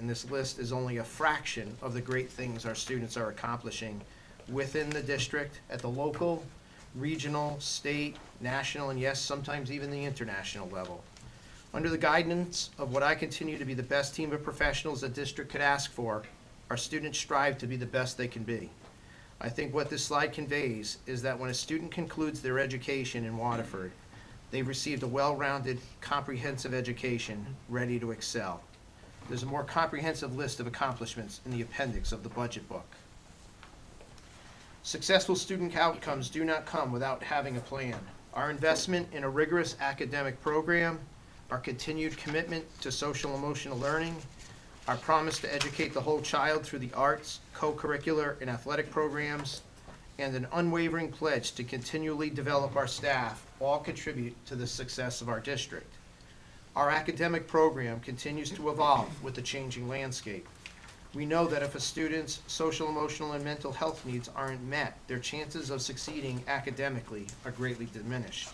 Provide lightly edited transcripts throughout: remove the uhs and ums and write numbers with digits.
and this list is only a fraction of the great things our students are accomplishing within the district, at the local, regional, state, national, and yes, sometimes even the international level. Under the guidance of what I continue to be the best team of professionals the district could ask for, our students strive to be the best they can be. I think what this slide conveys is that when a student concludes their education in Waterford, they've received a well-rounded, comprehensive education ready to excel. There's a more comprehensive list of accomplishments in the appendix of the budget book. Successful student outcomes do not come without having a plan. Our investment in a rigorous academic program, our continued commitment to social emotional learning, our promise to educate the whole child through the arts, co-curricular, and athletic programs, and an unwavering pledge to continually develop our staff all contribute to the success of our district. Our academic program continues to evolve with the changing landscape. We know that if a student's social, emotional, and mental health needs aren't met, their chances of succeeding academically are greatly diminished.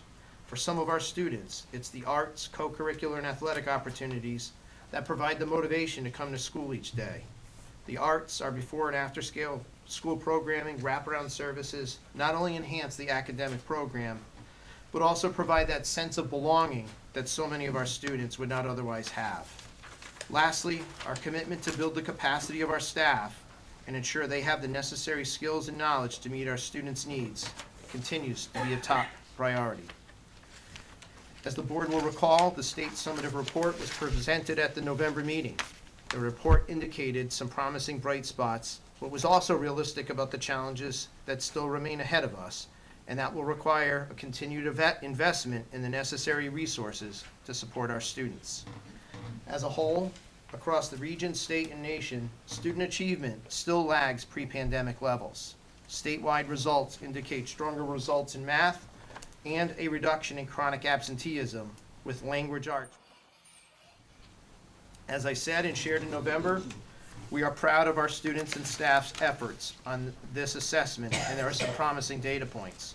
For some of our students, it's the arts, co-curricular, and athletic opportunities that provide the motivation to come to school each day. The arts, our before and after school programming, wraparound services, not only enhance the academic program, but also provide that sense of belonging that so many of our students would not otherwise have. Lastly, our commitment to build the capacity of our staff and ensure they have the necessary skills and knowledge to meet our students' needs continues to be a top priority. As the board will recall, the state summative report was presented at the November meeting. The report indicated some promising bright spots, but was also realistic about the challenges that still remain ahead of us, and that will require a continued investment in the necessary resources to support our students. As a whole, across the region, state, and nation, student achievement still lags pre-pandemic levels. Statewide results indicate stronger results in math and a reduction in chronic absenteeism with language arts. As I said and shared in November, we are proud of our students and staff's efforts on this assessment, and there are some promising data points.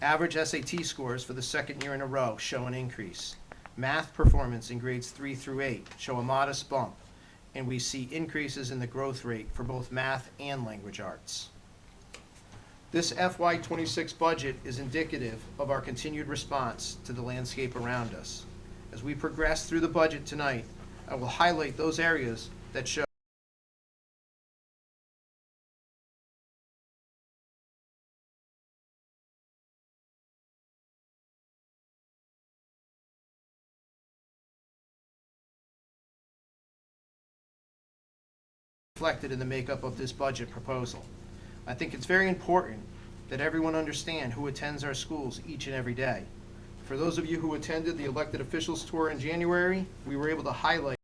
Average SAT scores for the second year in a row show an increase. Math performance in grades 3 through 8 show a modest bump, and we see increases in the growth rate for both math and language arts. This FY26 budget is indicative of our continued response to the landscape around us. As we progress through the budget tonight, I will highlight those areas that show reflected in the makeup of this budget proposal. I think it's very important that everyone understand who attends our schools each and every day. For those of you who attended the elected officials tour in January, we were able to highlight